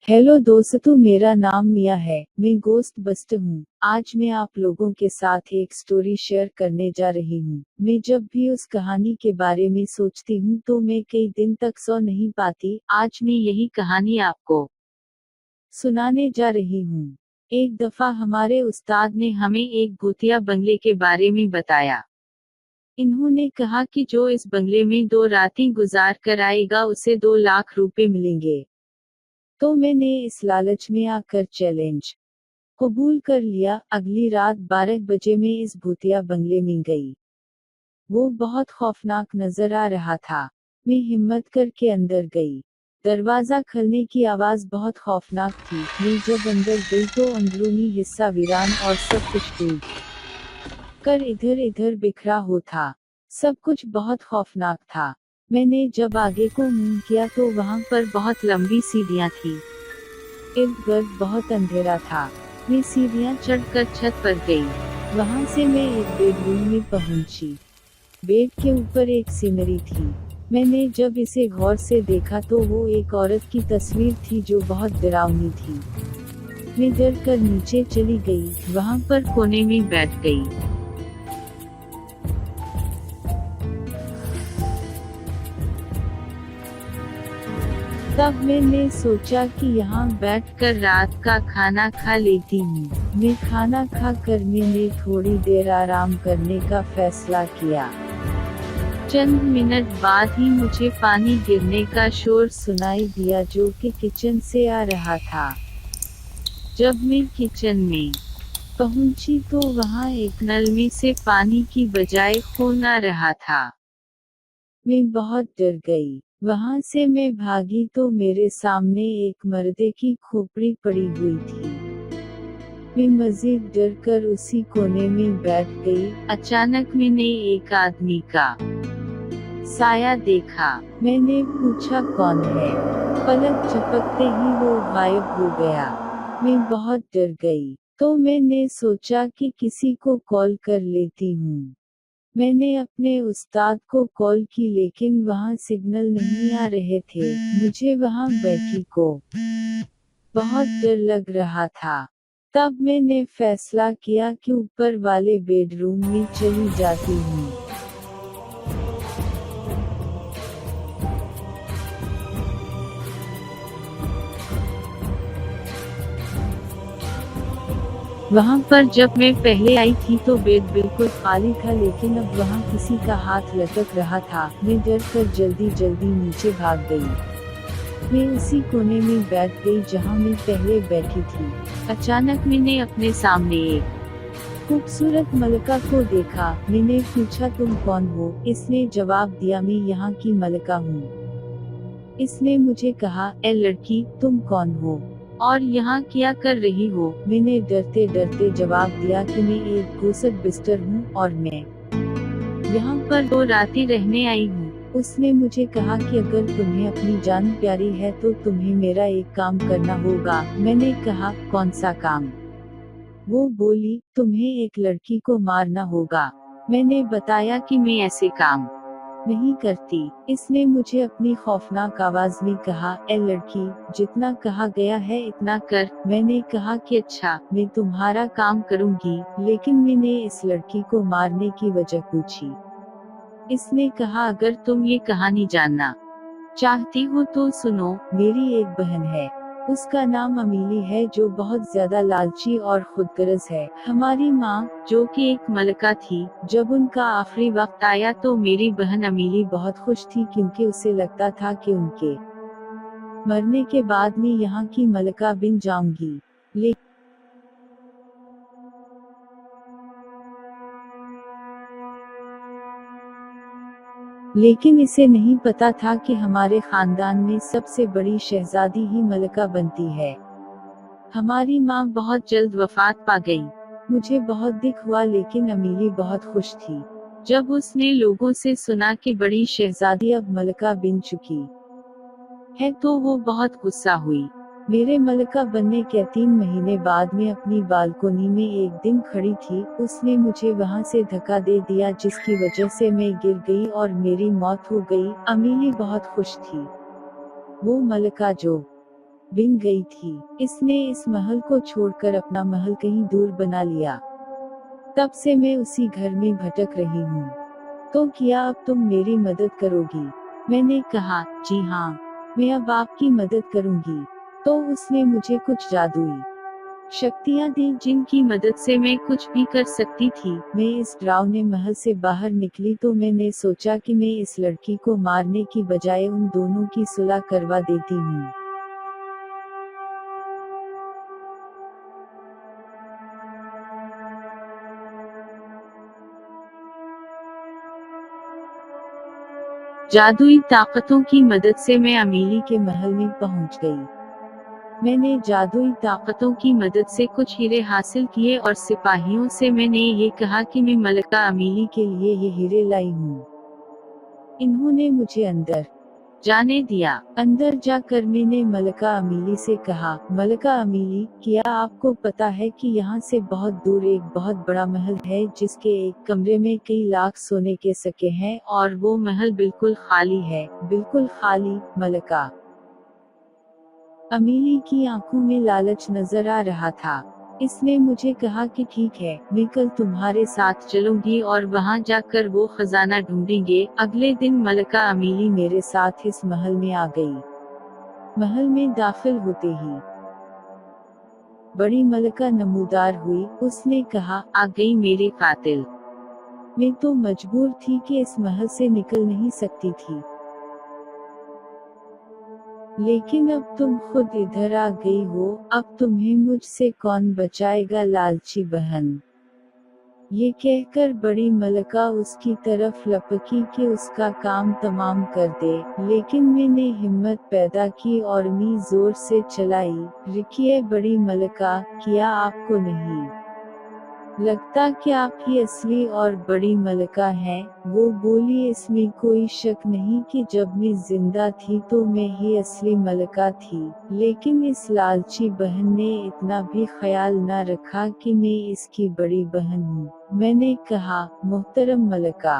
Hello दोस्तों, मेरा नाम मिया है। मैं गोस्ट बस्टर हूँ। आज मैं आप लोगों के साथ एक स्टोरी शेयर करने जा रही हूँ। मैं जब भी उस कहानी के बारे में सोचती हूँ तो मैं कई दिन तक सो नहीं पाती। आज मैं यही कहानी आपको सुनाने जा रही हूँ। एक दफा हमारे उस्ताद ने हमें एक भूतिया बंगले के बारे में बताया। इन्होंने कहा कि जो इस बंगले में 2 रातें गुजार कर आएगा उसे 2 लाख रुपए मिलेंगे। तो मैंने इस लालच में आकर चैलेंज कबूल कर लिया। अगली रात 12 बजे मैं इस भूतिया बंगले में गई। वो बहुत खौफनाक नजर आ रहा था। मैं हिम्मत करके अंदर गई। दरवाजा खुलने की आवाज बहुत खौफनाक थी। मैं जब अंदर गई तो अंदरूनी हिस्सा वीरान और सब कुछ टूट कर इधर इधर बिखरा हो था। सब कुछ बहुत खौफनाक था। मैंने जब आगे को मुंह किया तो वहां पर बहुत लंबी सीढ़ियां थी। इर्द गिर्द बहुत अंधेरा था। मैं सीढ़ियां चढ़कर छत पर गई। वहां से मैं एक बेडरूम में पहुंची। बेड के ऊपर एक सीनरी थी। मैंने जब इसे गौर से देखा तो वो एक औरत की तस्वीर थी जो बहुत डरावनी थी। मैं डर कर नीचे चली गई, वहां पर कोने में बैठ गई। तब मैंने सोचा कि यहाँ बैठकर रात का खाना खा लेती हूँ। मैं खाना खाकर मैंने थोड़ी देर आराम करने का फैसला किया। चंद मिनट बाद ही मुझे पानी गिरने का शोर सुनाई दिया जो कि किचन से आ रहा था। जब मैं किचन में पहुंची तो वहां एक नल में से पानी की बजाय खून आ रहा था। मैं बहुत डर गई। वहां से मैं भागी तो मेरे सामने एक मर्दे की खोपड़ी पड़ी हुई थी। मैं मजीद डर कर उसी कोने में बैठ गई। अचानक मैंने एक आदमी का साया देखा। मैंने पूछा कौन है। पलक झपकते ही वो गायब हो गया। मैं बहुत डर गई। तो मैंने सोचा कि किसी को कॉल कर लेती हूँ। मैंने अपने उस्ताद को कॉल की लेकिन वहाँ सिग्नल नहीं आ रहे थे। मुझे वहाँ बैठी को बहुत डर लग रहा था। तब मैंने फैसला किया कि ऊपर वाले बेडरूम में चली जाती हूँ। वहाँ पर जब मैं पहले आई थी तो बेड बिल्कुल खाली था लेकिन अब वहाँ किसी का हाथ लटक रहा था। मैं डर कर जल्दी जल्दी नीचे भाग गई। मैं उसी कोने में बैठ गई जहाँ मैं पहले बैठी थी। अचानक मैंने अपने सामने एक खूबसूरत मलका को देखा। मैंने पूछा तुम कौन हो? इसने जवाब दिया मैं यहाँ की मलका हूँ। इसने मुझे कहा ए लड़की तुम कौन हो? और यहाँ क्या कर रही हो? मैंने डरते डरते जवाब दिया कि मैं एक घोसट बिस्तर हूँ और मैं यहाँ पर 2 रातें रहने आई हूँ। उसने मुझे कहा कि अगर तुम्हें अपनी जान प्यारी है तो तुम्हें मेरा एक काम करना होगा। मैंने कहा कौन सा काम? वो बोली तुम्हें एक लड़की को मारना होगा। मैंने बताया कि मैं ऐसे काम नहीं करती। इसने मुझे अपनी खौफनाक आवाज में कहा ए लड़की, जितना कहा गया है इतना कर। मैंने कहा कि अच्छा, मैं तुम्हारा काम करूंगी। लेकिन मैंने इस लड़की को मारने की वजह पूछी। इसने कहा अगर तुम ये कहानी जानना चाहती हो तो सुनो। मेरी एक बहन है। उसका नाम अमीली है जो बहुत ज्यादा लालची और खुदगर्ज है। हमारी माँ जो कि एक मलका थी, जब उनका आखिरी वक्त आया तो मेरी बहन अमीली बहुत खुश थी क्योंकि उसे लगता था कि उनके मरने के बाद मैं यहाँ की मलका बन जाऊंगी। लेकिन इसे नहीं पता था कि हमारे खानदान में सबसे बड़ी शहजादी ही मलका बनती है। हमारी माँ बहुत जल्द वफात पा गई। मुझे बहुत दुख हुआ लेकिन अमीली बहुत खुश थी। जब उसने लोगों से सुना कि बड़ी शहजादी अब मलका बन चुकी है तो वो बहुत गुस्सा हुई। मेरे मलका बनने के 3 महीने बाद में अपनी बालकोनी में एक दिन खड़ी थी। उसने मुझे वहां से धक्का दे दिया जिसकी वजह से मैं गिर गई और मेरी मौत हो गई। अमीली बहुत खुश थी। वो मलका जो बिन गई थी। इसने इस महल को छोड़कर अपना महल कहीं दूर बना लिया। तब से मैं उसी घर में भटक रही हूँ। तो क्या अब तुम मेरी मदद करोगी? मैंने कहा, जी हाँ, मैं अब आपकी मदद करूंगी। तो उसने मुझे कुछ जादुई शक्तियाँ दी जिनकी मदद से मैं कुछ भी कर सकती थी। मैं इस डरावने महल से बाहर निकली तो मैंने सोचा कि मैं इस लड़की को मारने की बजाय उन दोनों की सुलह करवा देती हूँ। जादुई ताकतों की मदद से मैं अमीली के महल में पहुंच गई। मैंने जादुई ताकतों की मदद से कुछ हीरे हासिल किए और सिपाहियों से मैंने ये कहा कि मैं मलका अमीली के लिए ये हीरे लाई हूँ। इन्होंने मुझे अंदर जाने दिया। अंदर जाकर मैंने मलका अमीली से कहा, मलका अमीली, क्या आपको पता है कि यहाँ से बहुत दूर एक बहुत बड़ा महल है जिसके एक कमरे में कई लाख सोने के सिक्के हैं और वो महल बिल्कुल खाली है। बिल्कुल खाली? मलका अमीली की आंखों में लालच नजर आ रहा था। इसने मुझे कहा कि ठीक है, मैं कल तुम्हारे साथ चलूंगी और वहां जाकर वो खजाना ढूंढेंगे। अगले दिन मलका अमीली मेरे साथ इस महल में आ गई। महल में दाखिल होते ही बड़ी मलका नमूदार हुई। उसने कहा, आ गई मेरे कातिल। मैं तो मजबूर थी कि इस महल से निकल नहीं सकती थी, लेकिन अब तुम खुद इधर आ गई हो। अब तुम्हें मुझसे कौन बचाएगा, लालची बहन? ये कहकर बड़ी मलका उसकी तरफ लपकी कि उसका काम तमाम कर दे, लेकिन मैंने हिम्मत पैदा की और मी जोर से चलाई। रुकिए बड़ी मलका, क्या आपको नहीं लगता कि आप ही असली और बड़ी मलका हैं? वो बोली, इसमें कोई शक नहीं कि जब मैं जिंदा थी तो मैं ही असली मलका थी, लेकिन इस लालची बहन ने इतना भी ख्याल न रखा कि मैं इसकी बड़ी बहन हूँ। मैंने कहा, मोहतरम मलका,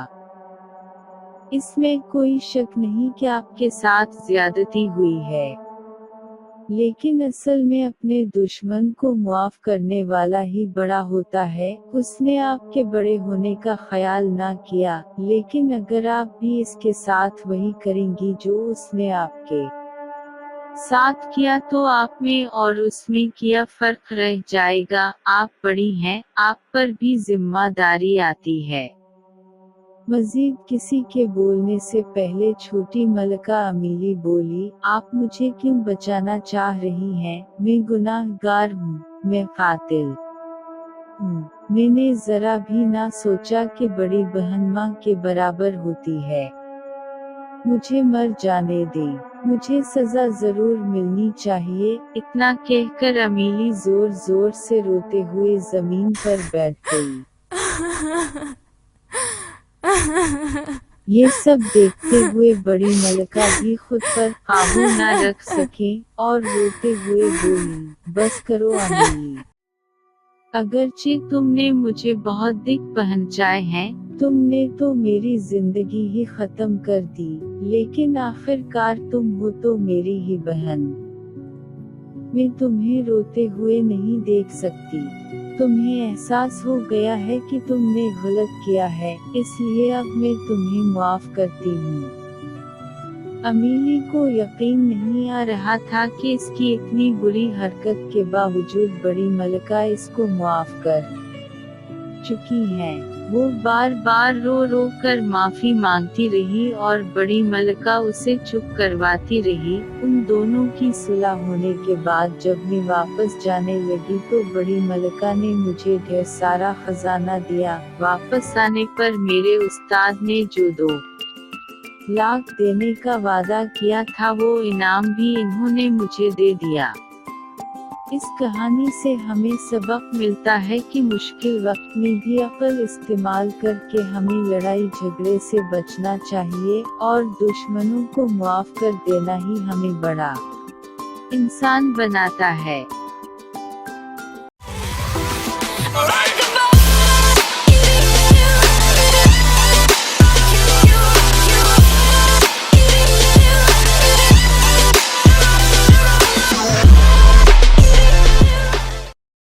इसमें कोई शक नहीं कि आपके साथ ज्यादती हुई है, लेकिन असल में अपने दुश्मन को मुआफ करने वाला ही बड़ा होता है। उसने आपके बड़े होने का ख्याल ना किया, लेकिन अगर आप भी इसके साथ वही करेंगी जो उसने आपके साथ किया तो आप में और उसमें क्या फर्क रह जाएगा? आप बड़ी हैं, आप पर भी जिम्मेदारी आती है। मजीद किसी के बोलने से पहले छोटी मलका अमीली बोली, आप मुझे क्यों बचाना चाह रही हैं? मैं गुनाहगार हूँ, मैं कातिल हूँ। मैंने जरा भी ना सोचा कि बड़ी बहन माँ के बराबर होती है। मुझे मर जाने दे, मुझे सजा जरूर मिलनी चाहिए। इतना कहकर अमीली जोर जोर से रोते हुए जमीन पर बैठ गई। ये सब देखते हुए बड़ी मलका भी खुद पर काबू न रख सके और रोते हुए बोली, बस करो अमीली, अगरचे तुमने मुझे बहुत दुख पहुंचाए हैं, तुमने तो मेरी जिंदगी ही खत्म कर दी, लेकिन आखिरकार तुम हो तो मेरी ही बहन। मैं तुम्हें रोते हुए नहीं देख सकती। तुम्हें एहसास हो गया है कि तुमने गलत किया है, इसलिए अब मैं तुम्हें माफ करती हूँ। अमीली को यकीन नहीं आ रहा था कि इसकी इतनी बुरी हरकत के बावजूद बड़ी मलका इसको माफ कर चुकी है। वो बार बार रो रो कर माफी मांगती रही और बड़ी मलका उसे चुप करवाती रही। उन दोनों की सुलह होने के बाद जब मैं वापस जाने लगी तो बड़ी मलका ने मुझे ढेर सारा खजाना दिया। वापस आने पर मेरे उस्ताद ने जो 2 लाख देने का वादा किया था वो इनाम भी इन्होंने मुझे दे दिया। इस कहानी से हमें सबक मिलता है कि मुश्किल वक्त में भी अक्ल इस्तेमाल करके हमें लड़ाई झगड़े से बचना चाहिए और दुश्मनों को माफ कर देना ही हमें बड़ा इंसान बनाता है।